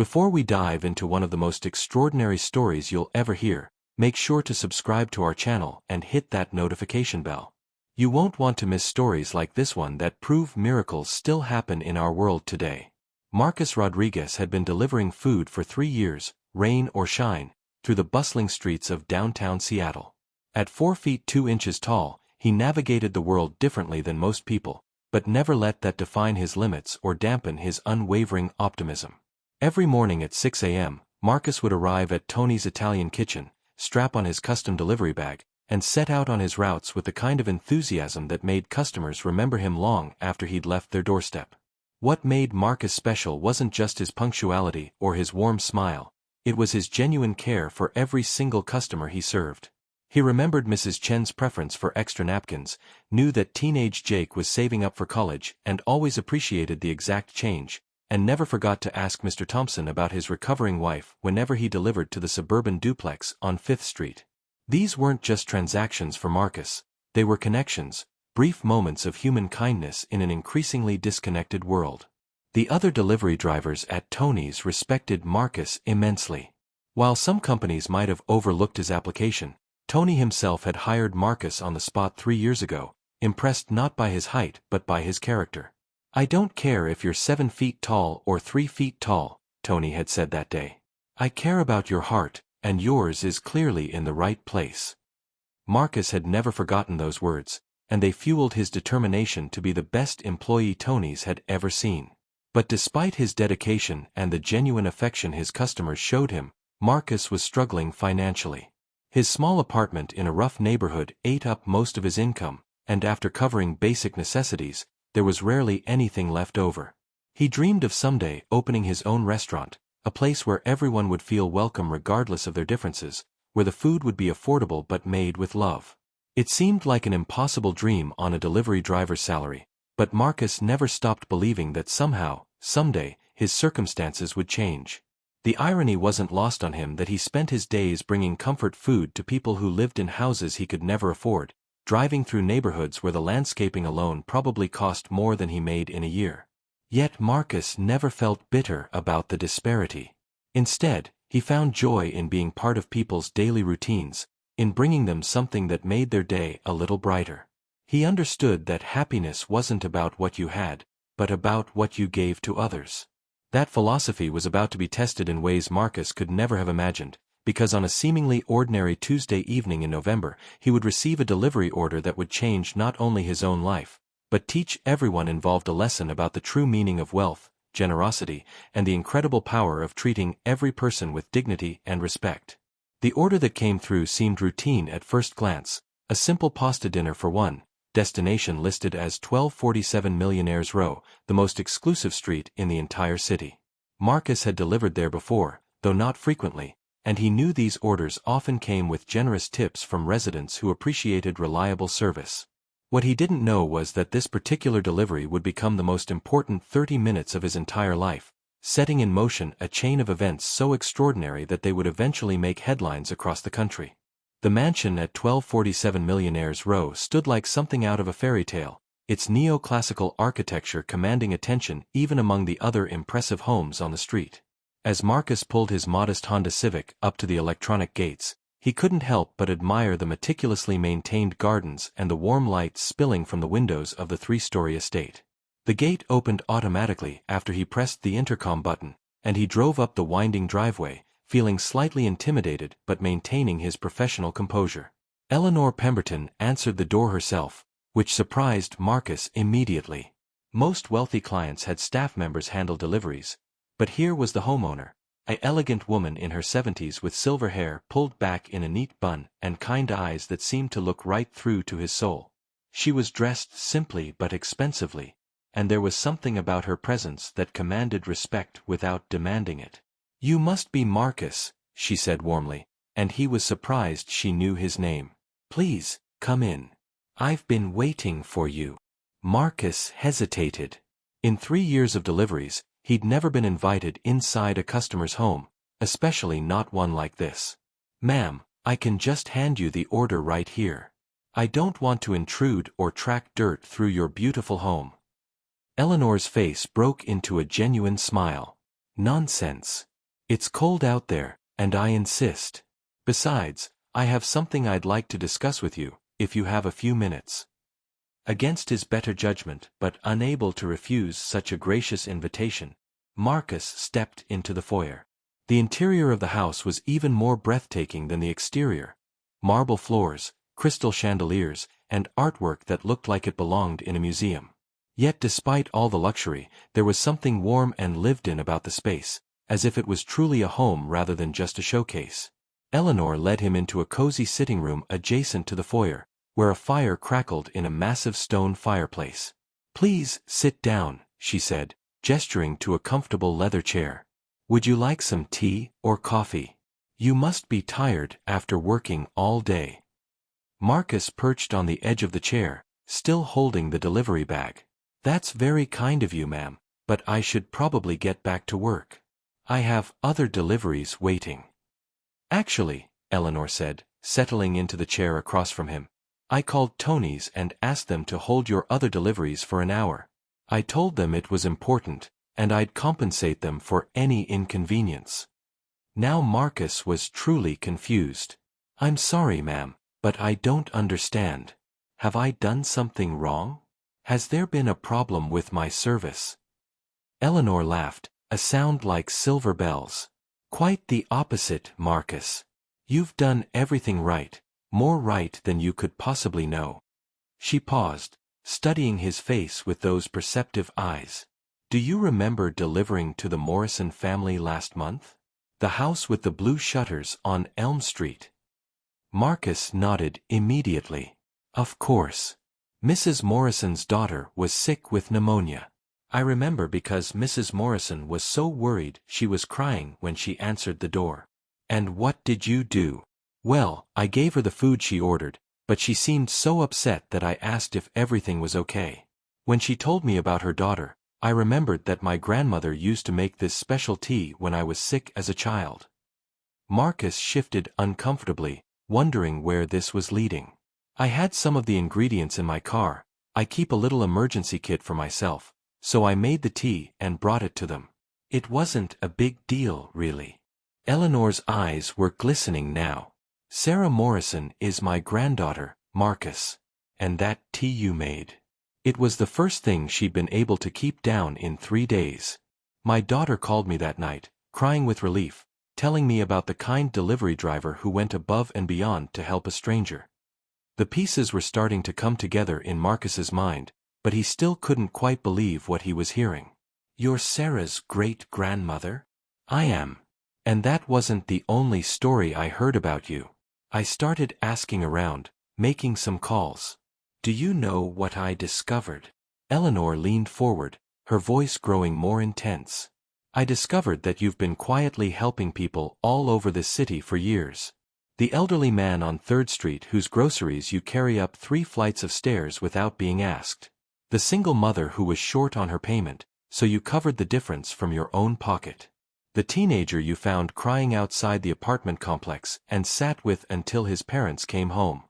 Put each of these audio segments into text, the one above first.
Before we dive into one of the most extraordinary stories you'll ever hear, make sure to subscribe to our channel and hit that notification bell. You won't want to miss stories like this one that prove miracles still happen in our world today. Marcus Rodriguez had been delivering food for 3 years, rain or shine, through the bustling streets of downtown Seattle. At 4 feet 2 inches tall, he navigated the world differently than most people, but never let that define his limits or dampen his unwavering optimism. Every morning at 6 a.m., Marcus would arrive at Tony's Italian kitchen, strap on his custom delivery bag, and set out on his routes with the kind of enthusiasm that made customers remember him long after he'd left their doorstep. What made Marcus special wasn't just his punctuality or his warm smile, it was his genuine care for every single customer he served. He remembered Mrs. Chen's preference for extra napkins, knew that teenage Jake was saving up for college and always appreciated the exact change, and never forgot to ask Mr. Thompson about his recovering wife whenever he delivered to the suburban duplex on 5th Street. These weren't just transactions for Marcus, they were connections, brief moments of human kindness in an increasingly disconnected world. The other delivery drivers at Tony's respected Marcus immensely. While some companies might have overlooked his application, Tony himself had hired Marcus on the spot 3 years ago, impressed not by his height but by his character. "I don't care if you're 7 feet tall or 3 feet tall," Tony had said that day. "I care about your heart, and yours is clearly in the right place." Marcus had never forgotten those words, and they fueled his determination to be the best employee Tony's had ever seen. But despite his dedication and the genuine affection his customers showed him, Marcus was struggling financially. His small apartment in a rough neighborhood ate up most of his income, and after covering basic necessities, there was rarely anything left over. He dreamed of someday opening his own restaurant, a place where everyone would feel welcome regardless of their differences, where the food would be affordable but made with love. It seemed like an impossible dream on a delivery driver's salary, but Marcus never stopped believing that somehow, someday, his circumstances would change. The irony wasn't lost on him that he spent his days bringing comfort food to people who lived in houses he could never afford, driving through neighborhoods where the landscaping alone probably cost more than he made in a year. Yet Marcus never felt bitter about the disparity. Instead, he found joy in being part of people's daily routines, in bringing them something that made their day a little brighter. He understood that happiness wasn't about what you had, but about what you gave to others. That philosophy was about to be tested in ways Marcus could never have imagined, because on a seemingly ordinary Tuesday evening in November, he would receive a delivery order that would change not only his own life, but teach everyone involved a lesson about the true meaning of wealth, generosity, and the incredible power of treating every person with dignity and respect. The order that came through seemed routine at first glance, a simple pasta dinner for one, destination listed as 1247 Millionaire's Row, the most exclusive street in the entire city. Marcus had delivered there before, though not frequently, and he knew these orders often came with generous tips from residents who appreciated reliable service. What he didn't know was that this particular delivery would become the most important 30 minutes of his entire life, setting in motion a chain of events so extraordinary that they would eventually make headlines across the country. The mansion at 1247 Millionaire's Row stood like something out of a fairy tale, its neoclassical architecture commanding attention even among the other impressive homes on the street. As Marcus pulled his modest Honda Civic up to the electronic gates, he couldn't help but admire the meticulously maintained gardens and the warm light spilling from the windows of the 3-story estate. The gate opened automatically after he pressed the intercom button, and he drove up the winding driveway, feeling slightly intimidated but maintaining his professional composure. Eleanor Pemberton answered the door herself, which surprised Marcus immediately. Most wealthy clients had staff members handle deliveries, but here was the homeowner, an elegant woman in her 70s with silver hair pulled back in a neat bun and kind eyes that seemed to look right through to his soul. She was dressed simply but expensively, and there was something about her presence that commanded respect without demanding it. "You must be Marcus," she said warmly, and he was surprised she knew his name. "Please, come in. I've been waiting for you." Marcus hesitated. In 3 years of deliveries, he'd never been invited inside a customer's home, especially not one like this. "Ma'am, I can just hand you the order right here. I don't want to intrude or track dirt through your beautiful home." Eleanor's face broke into a genuine smile. "Nonsense. It's cold out there, and I insist. Besides, I have something I'd like to discuss with you, if you have a few minutes. Against his better judgment, but unable to refuse such a gracious invitation, Marcus stepped into the foyer. The interior of the house was even more breathtaking than the exterior. Marble floors, crystal chandeliers, and artwork that looked like it belonged in a museum. Yet despite all the luxury, there was something warm and lived-in about the space, as if it was truly a home rather than just a showcase. Eleanor led him into a cozy sitting room adjacent to the foyer, where a fire crackled in a massive stone fireplace. "Please, sit down," she said, gesturing to a comfortable leather chair. "Would you like some tea or coffee? You must be tired after working all day." Marcus perched on the edge of the chair, still holding the delivery bag. "That's very kind of you, ma'am, but I should probably get back to work. I have other deliveries waiting." "Actually," Eleanor said, settling into the chair across from him, "I called Tony's and asked them to hold your other deliveries for an hour. I told them it was important, and I'd compensate them for any inconvenience." Now Marcus was truly confused. "I'm sorry, ma'am, but I don't understand. Have I done something wrong? Has there been a problem with my service?" Eleanor laughed, a sound like silver bells. "Quite the opposite, Marcus. You've done everything right, more right than you could possibly know." She paused, studying his face with those perceptive eyes. "Do you remember delivering to the Morrison family last month? The house with the blue shutters on Elm Street?" Marcus nodded immediately. "Of course. Mrs. Morrison's daughter was sick with pneumonia. I remember because Mrs. Morrison was so worried she was crying when she answered the door." "And what did you do?" "Well, I gave her the food she ordered, but she seemed so upset that I asked if everything was okay. When she told me about her daughter, I remembered that my grandmother used to make this special tea when I was sick as a child." Marcus shifted uncomfortably, wondering where this was leading. "I had some of the ingredients in my car. I keep a little emergency kit for myself, so I made the tea and brought it to them. It wasn't a big deal, really." Eleanor's eyes were glistening now. "Sarah Morrison is my granddaughter, Marcus. And that tea you made. It was the first thing she'd been able to keep down in 3 days. My daughter called me that night, crying with relief, telling me about the kind delivery driver who went above and beyond to help a stranger." The pieces were starting to come together in Marcus's mind, but he still couldn't quite believe what he was hearing. "You're Sarah's great-grandmother?" "I am. And that wasn't the only story I heard about you. I started asking around, making some calls. Do you know what I discovered?" Eleanor leaned forward, her voice growing more intense. "I discovered that you've been quietly helping people all over this city for years. The elderly man on 3rd Street whose groceries you carry up 3 flights of stairs without being asked. The single mother who was short on her payment, so you covered the difference from your own pocket. The teenager you found crying outside the apartment complex and sat with until his parents came home."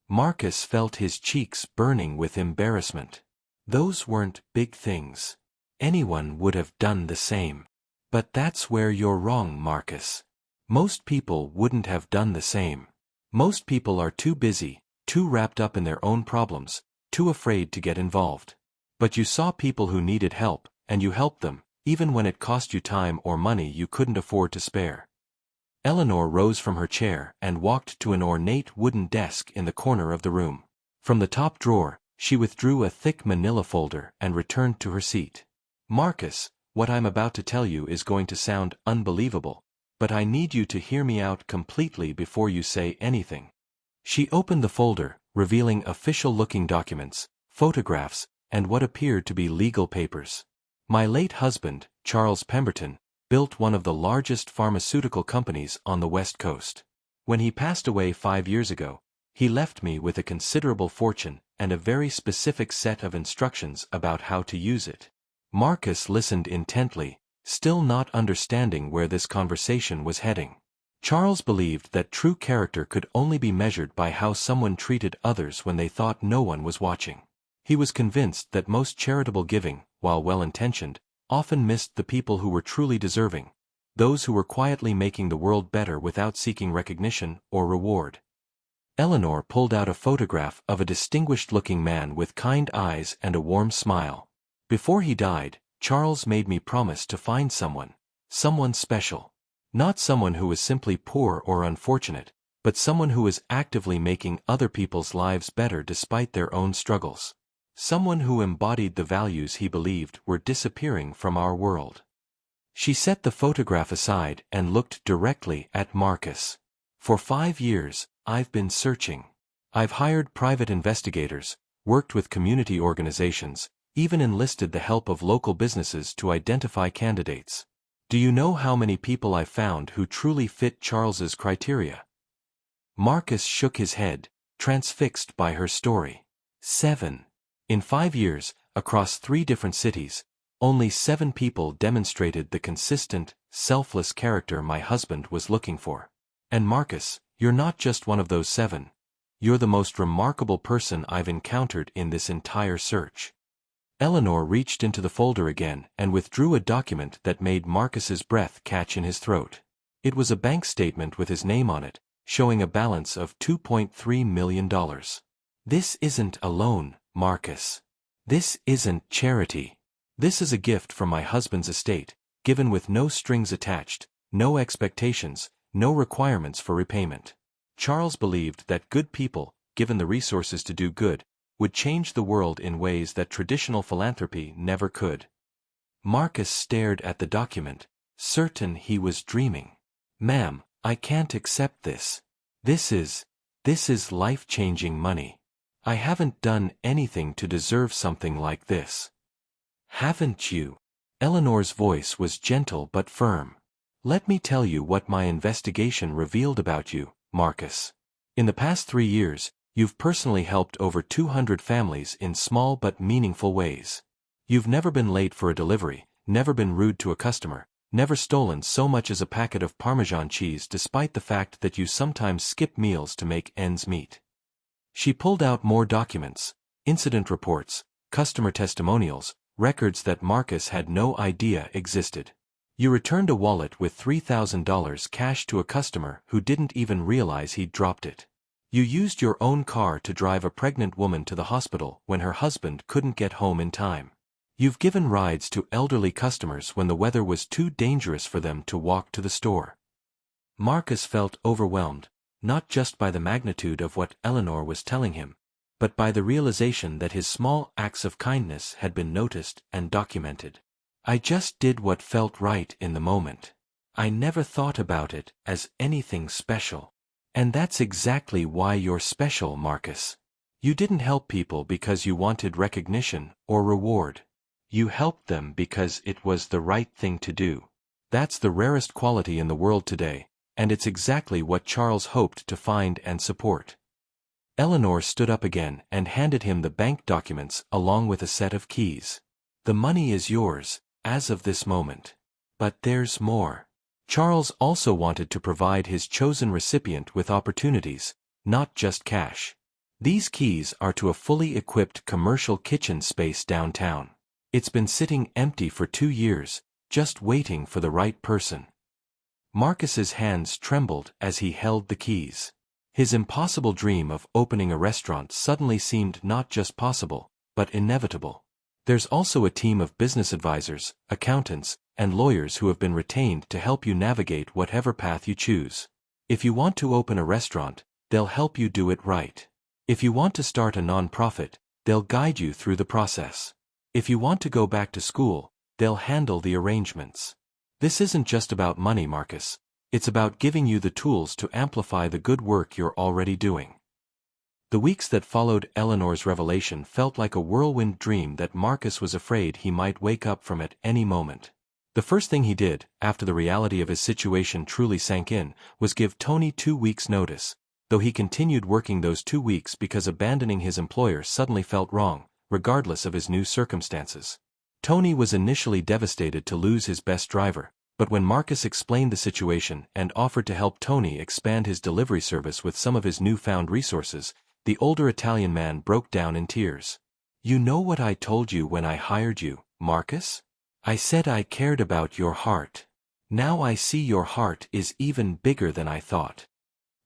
Marcus felt his cheeks burning with embarrassment. Those weren't big things. Anyone would have done the same. "But that's where you're wrong, Marcus. Most people wouldn't have done the same. Most people are too busy, too wrapped up in their own problems, too afraid to get involved. But you saw people who needed help, and you helped them, even when it cost you time or money you couldn't afford to spare." Eleanor rose from her chair and walked to an ornate wooden desk in the corner of the room. From the top drawer, she withdrew a thick manila folder and returned to her seat. "Marcus, what I'm about to tell you is going to sound unbelievable, but I need you to hear me out completely before you say anything." She opened the folder, revealing official-looking documents, photographs, and what appeared to be legal papers. "My late husband, Charles Pemberton, built one of the largest pharmaceutical companies on the West Coast. When he passed away 5 years ago, he left me with a considerable fortune and a very specific set of instructions about how to use it." Marcus listened intently, still not understanding where this conversation was heading. Charles believed that true character could only be measured by how someone treated others when they thought no one was watching. He was convinced that most charitable giving, while well-intentioned, often missed the people who were truly deserving, those who were quietly making the world better without seeking recognition or reward. Eleanor pulled out a photograph of a distinguished-looking man with kind eyes and a warm smile. Before he died, Charles made me promise to find someone special. Not someone who was simply poor or unfortunate, but someone who was actively making other people's lives better despite their own struggles. Someone who embodied the values he believed were disappearing from our world. She set the photograph aside and looked directly at Marcus. For 5 years, I've been searching. I've hired private investigators, worked with community organizations, even enlisted the help of local businesses to identify candidates. Do you know how many people I found who truly fit Charles's criteria? Marcus shook his head, transfixed by her story. 7. In 5 years, across 3 different cities, only 7 people demonstrated the consistent, selfless character my husband was looking for. And Marcus, you're not just one of those 7. You're the most remarkable person I've encountered in this entire search. Eleanor reached into the folder again and withdrew a document that made Marcus's breath catch in his throat. It was a bank statement with his name on it, showing a balance of $2.3 million. This isn't a loan, Marcus. This isn't charity. This is a gift from my husband's estate, given with no strings attached, no expectations, no requirements for repayment. Charles believed that good people, given the resources to do good, would change the world in ways that traditional philanthropy never could. Marcus stared at the document, certain he was dreaming. Ma'am, I can't accept this. This is life-changing money. I haven't done anything to deserve something like this. Haven't you? Eleanor's voice was gentle but firm. Let me tell you what my investigation revealed about you, Marcus. In the past 3 years, you've personally helped over 200 families in small but meaningful ways. You've never been late for a delivery, never been rude to a customer, never stolen so much as a packet of Parmesan cheese despite the fact that you sometimes skip meals to make ends meet. She pulled out more documents, incident reports, customer testimonials, records that Marcus had no idea existed. You returned a wallet with $3,000 cash to a customer who didn't even realize he'd dropped it. You used your own car to drive a pregnant woman to the hospital when her husband couldn't get home in time. You've given rides to elderly customers when the weather was too dangerous for them to walk to the store. Marcus felt overwhelmed, not just by the magnitude of what Eleanor was telling him, but by the realization that his small acts of kindness had been noticed and documented. I just did what felt right in the moment. I never thought about it as anything special. And that's exactly why you're special, Marcus. You didn't help people because you wanted recognition or reward. You helped them because it was the right thing to do. That's the rarest quality in the world today, and it's exactly what Charles hoped to find and support. Eleanor stood up again and handed him the bank documents along with a set of keys. The money is yours, as of this moment. But there's more. Charles also wanted to provide his chosen recipient with opportunities, not just cash. These keys are to a fully equipped commercial kitchen space downtown. It's been sitting empty for 2 years, just waiting for the right person. Marcus's hands trembled as he held the keys. His impossible dream of opening a restaurant suddenly seemed not just possible, but inevitable. There's also a team of business advisors, accountants, and lawyers who have been retained to help you navigate whatever path you choose. If you want to open a restaurant, they'll help you do it right. If you want to start a nonprofit, they'll guide you through the process. If you want to go back to school, they'll handle the arrangements. This isn't just about money, Marcus. It's about giving you the tools to amplify the good work you're already doing. The weeks that followed Eleanor's revelation felt like a whirlwind dream that Marcus was afraid he might wake up from at any moment. The first thing he did, after the reality of his situation truly sank in, was give Tony 2 weeks' notice, though he continued working those 2 weeks because abandoning his employer suddenly felt wrong, regardless of his new circumstances. Tony was initially devastated to lose his best driver, but when Marcus explained the situation and offered to help Tony expand his delivery service with some of his newfound resources, the older Italian man broke down in tears. You know what I told you when I hired you, Marcus? I said I cared about your heart. Now I see your heart is even bigger than I thought."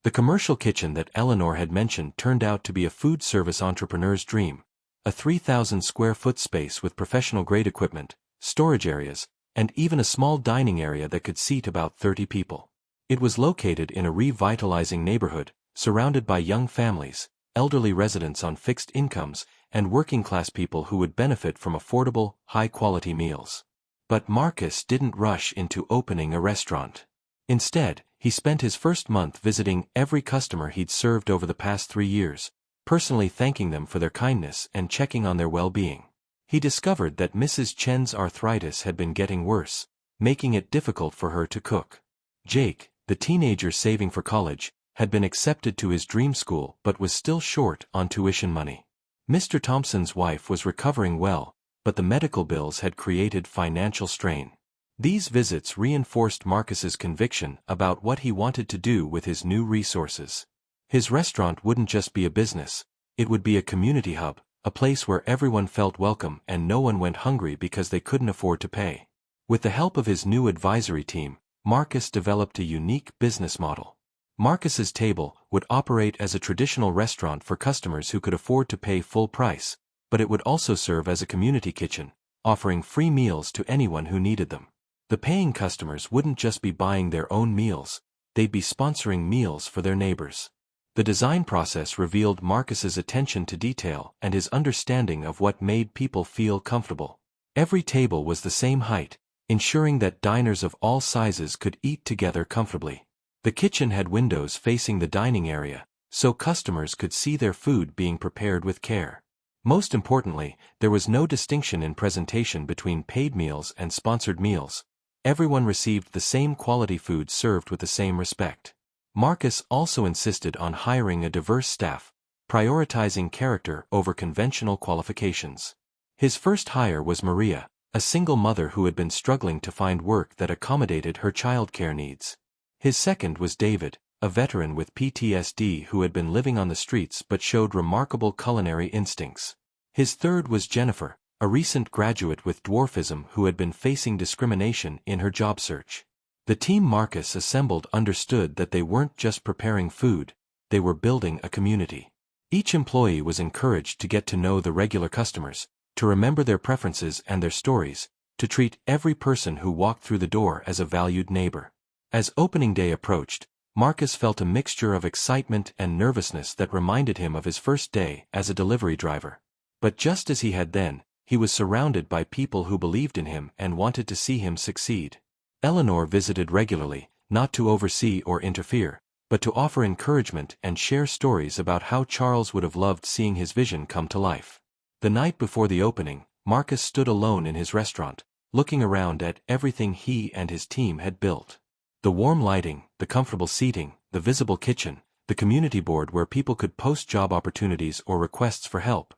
The commercial kitchen that Eleanor had mentioned turned out to be a food service entrepreneur's dream, a 3,000 square foot space with professional-grade equipment, storage areas, and even a small dining area that could seat about 30 people. It was located in a revitalizing neighborhood, surrounded by young families, elderly residents on fixed incomes, and working-class people who would benefit from affordable, high-quality meals. But Marcus didn't rush into opening a restaurant. Instead, he spent his first month visiting every customer he'd served over the past 3 years, personally thanking them for their kindness and checking on their well-being. He discovered that Mrs. Chen's arthritis had been getting worse, making it difficult for her to cook. Jake, the teenager saving for college, had been accepted to his dream school but was still short on tuition money. Mr. Thompson's wife was recovering well, but the medical bills had created financial strain. These visits reinforced Marcus's conviction about what he wanted to do with his new resources. His restaurant wouldn't just be a business, it would be a community hub, a place where everyone felt welcome and no one went hungry because they couldn't afford to pay. With the help of his new advisory team, Marcus developed a unique business model. Marcus's table would operate as a traditional restaurant for customers who could afford to pay full price, but it would also serve as a community kitchen, offering free meals to anyone who needed them. The paying customers wouldn't just be buying their own meals, they'd be sponsoring meals for their neighbors. The design process revealed Marcus's attention to detail and his understanding of what made people feel comfortable. Every table was the same height, ensuring that diners of all sizes could eat together comfortably. The kitchen had windows facing the dining area, so customers could see their food being prepared with care. Most importantly, there was no distinction in presentation between paid meals and sponsored meals. Everyone received the same quality food served with the same respect. Marcus also insisted on hiring a diverse staff, prioritizing character over conventional qualifications. His first hire was Maria, a single mother who had been struggling to find work that accommodated her childcare needs. His second was David, a veteran with PTSD who had been living on the streets but showed remarkable culinary instincts. His third was Jennifer, a recent graduate with dwarfism who had been facing discrimination in her job search. The team Marcus assembled understood that they weren't just preparing food, they were building a community. Each employee was encouraged to get to know the regular customers, to remember their preferences and their stories, to treat every person who walked through the door as a valued neighbor. As opening day approached, Marcus felt a mixture of excitement and nervousness that reminded him of his first day as a delivery driver. But just as he had then, he was surrounded by people who believed in him and wanted to see him succeed. Eleanor visited regularly, not to oversee or interfere, but to offer encouragement and share stories about how Charles would have loved seeing his vision come to life. The night before the opening, Marcus stood alone in his restaurant, looking around at everything he and his team had built. The warm lighting, the comfortable seating, the visible kitchen, the community board where people could post job opportunities or requests for help.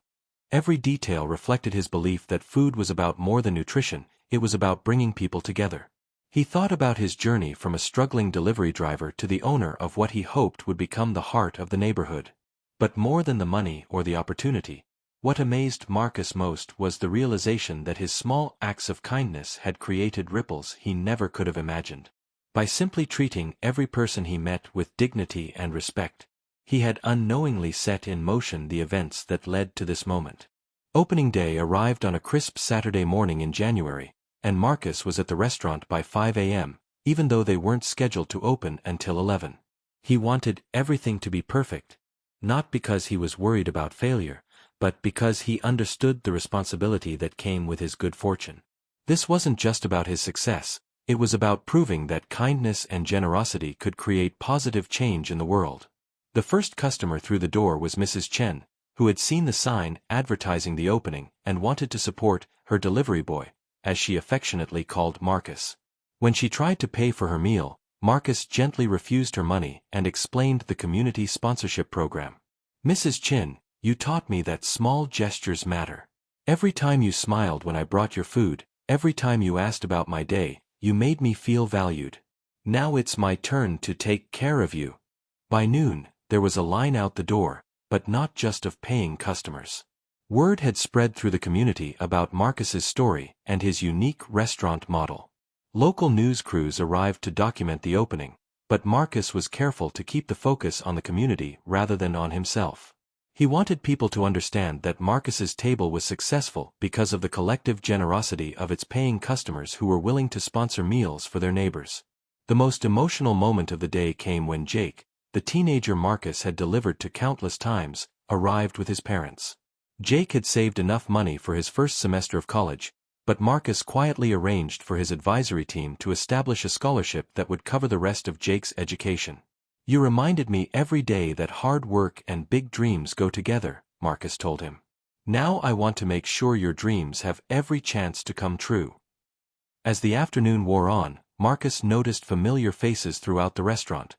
Every detail reflected his belief that food was about more than nutrition, it was about bringing people together. He thought about his journey from a struggling delivery driver to the owner of what he hoped would become the heart of the neighborhood. But more than the money or the opportunity, what amazed Marcus most was the realization that his small acts of kindness had created ripples he never could have imagined. By simply treating every person he met with dignity and respect, he had unknowingly set in motion the events that led to this moment. Opening day arrived on a crisp Saturday morning in January, and Marcus was at the restaurant by 5 a.m., even though they weren't scheduled to open until 11. He wanted everything to be perfect, not because he was worried about failure, but because he understood the responsibility that came with his good fortune. This wasn't just about his success, it was about proving that kindness and generosity could create positive change in the world. The first customer through the door was Mrs. Chen, who had seen the sign advertising the opening and wanted to support her delivery boy, as she affectionately called Marcus. When she tried to pay for her meal, Marcus gently refused her money and explained the community sponsorship program. "Mrs. Chen, you taught me that small gestures matter. Every time you smiled when I brought your food, every time you asked about my day, you made me feel valued. Now it's my turn to take care of you." By noon, there was a line out the door, but not just of paying customers. Word had spread through the community about Marcus's story and his unique restaurant model. Local news crews arrived to document the opening, but Marcus was careful to keep the focus on the community rather than on himself. He wanted people to understand that Marcus's table was successful because of the collective generosity of its paying customers who were willing to sponsor meals for their neighbors. The most emotional moment of the day came when Jake, the teenager Marcus had delivered to countless times, arrived with his parents. Jake had saved enough money for his first semester of college, but Marcus quietly arranged for his advisory team to establish a scholarship that would cover the rest of Jake's education. "You reminded me every day that hard work and big dreams go together," Marcus told him. "Now I want to make sure your dreams have every chance to come true." As the afternoon wore on, Marcus noticed familiar faces throughout the restaurant.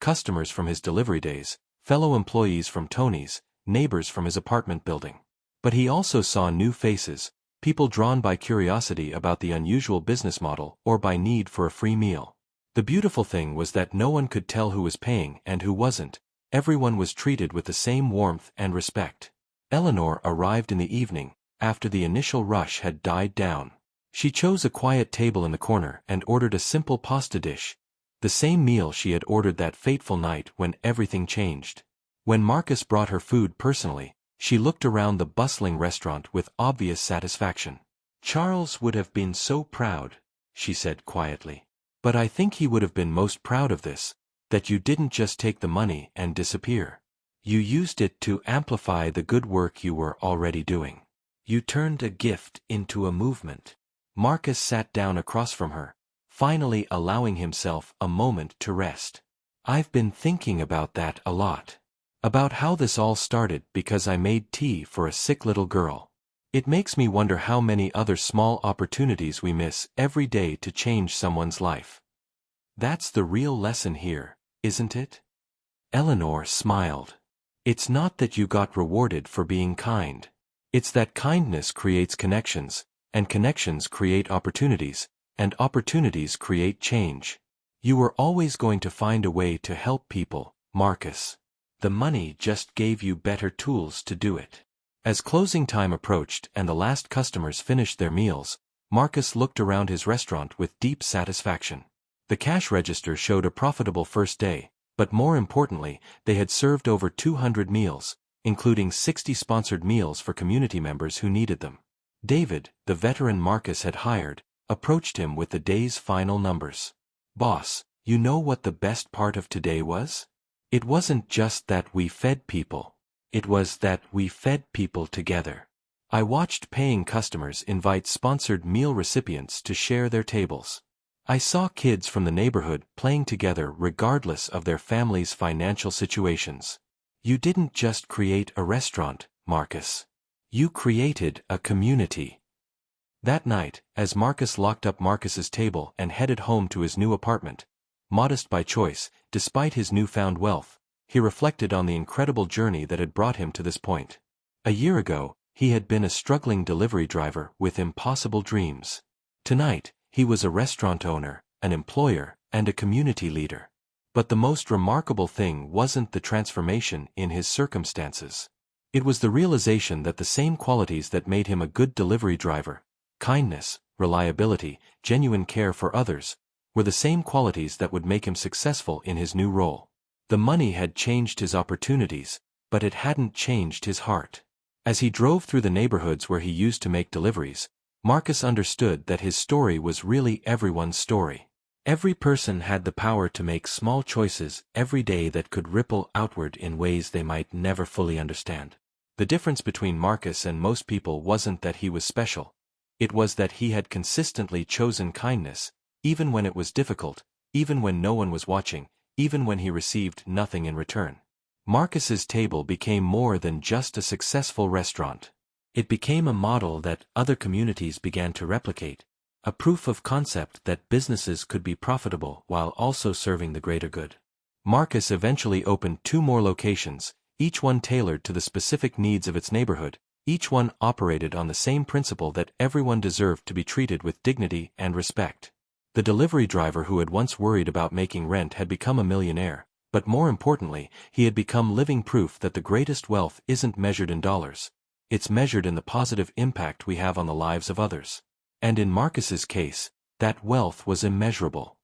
Customers from his delivery days, fellow employees from Tony's, neighbors from his apartment building. But he also saw new faces, people drawn by curiosity about the unusual business model or by need for a free meal. The beautiful thing was that no one could tell who was paying and who wasn't. Everyone was treated with the same warmth and respect. Eleanor arrived in the evening, after the initial rush had died down. She chose a quiet table in the corner and ordered a simple pasta dish, the same meal she had ordered that fateful night when everything changed. When Marcus brought her food personally, she looked around the bustling restaurant with obvious satisfaction. "Charles would have been so proud," she said quietly. "But I think he would have been most proud of this, that you didn't just take the money and disappear. You used it to amplify the good work you were already doing. You turned a gift into a movement." Marcus sat down across from her, finally allowing himself a moment to rest. "I've been thinking about that a lot. About how this all started because I made tea for a sick little girl. It makes me wonder how many other small opportunities we miss every day to change someone's life. That's the real lesson here, isn't it?" Eleanor smiled. "It's not that you got rewarded for being kind. It's that kindness creates connections, and connections create opportunities, and opportunities create change. You were always going to find a way to help people, Marcus. The money just gave you better tools to do it." As closing time approached and the last customers finished their meals, Marcus looked around his restaurant with deep satisfaction. The cash register showed a profitable first day, but more importantly, they had served over 200 meals, including 60 sponsored meals for community members who needed them. David, the veteran Marcus had hired, approached him with the day's final numbers. "Boss, you know what the best part of today was? It wasn't just that we fed people. It was that we fed people together. I watched paying customers invite sponsored meal recipients to share their tables. I saw kids from the neighborhood playing together regardless of their families' financial situations. You didn't just create a restaurant, Marcus. You created a community." That night, as Marcus locked up Marcus's table and headed home to his new apartment, modest by choice, despite his newfound wealth, he reflected on the incredible journey that had brought him to this point. A year ago, he had been a struggling delivery driver with impossible dreams. Tonight, he was a restaurant owner, an employer, and a community leader. But the most remarkable thing wasn't the transformation in his circumstances. It was the realization that the same qualities that made him a good delivery driver, kindness, reliability, genuine care for others, were the same qualities that would make him successful in his new role. The money had changed his opportunities, but it hadn't changed his heart. As he drove through the neighborhoods where he used to make deliveries, Marcus understood that his story was really everyone's story. Every person had the power to make small choices every day that could ripple outward in ways they might never fully understand. The difference between Marcus and most people wasn't that he was special. It was that he had consistently chosen kindness, even when it was difficult, even when no one was watching, even when he received nothing in return. Marcus's table became more than just a successful restaurant. It became a model that other communities began to replicate, a proof of concept that businesses could be profitable while also serving the greater good. Marcus eventually opened 2 more locations, each one tailored to the specific needs of its neighborhood. Each one operated on the same principle that everyone deserved to be treated with dignity and respect. The delivery driver who had once worried about making rent had become a millionaire, but more importantly, he had become living proof that the greatest wealth isn't measured in dollars. It's measured in the positive impact we have on the lives of others. And in Marcus's case, That wealth was immeasurable.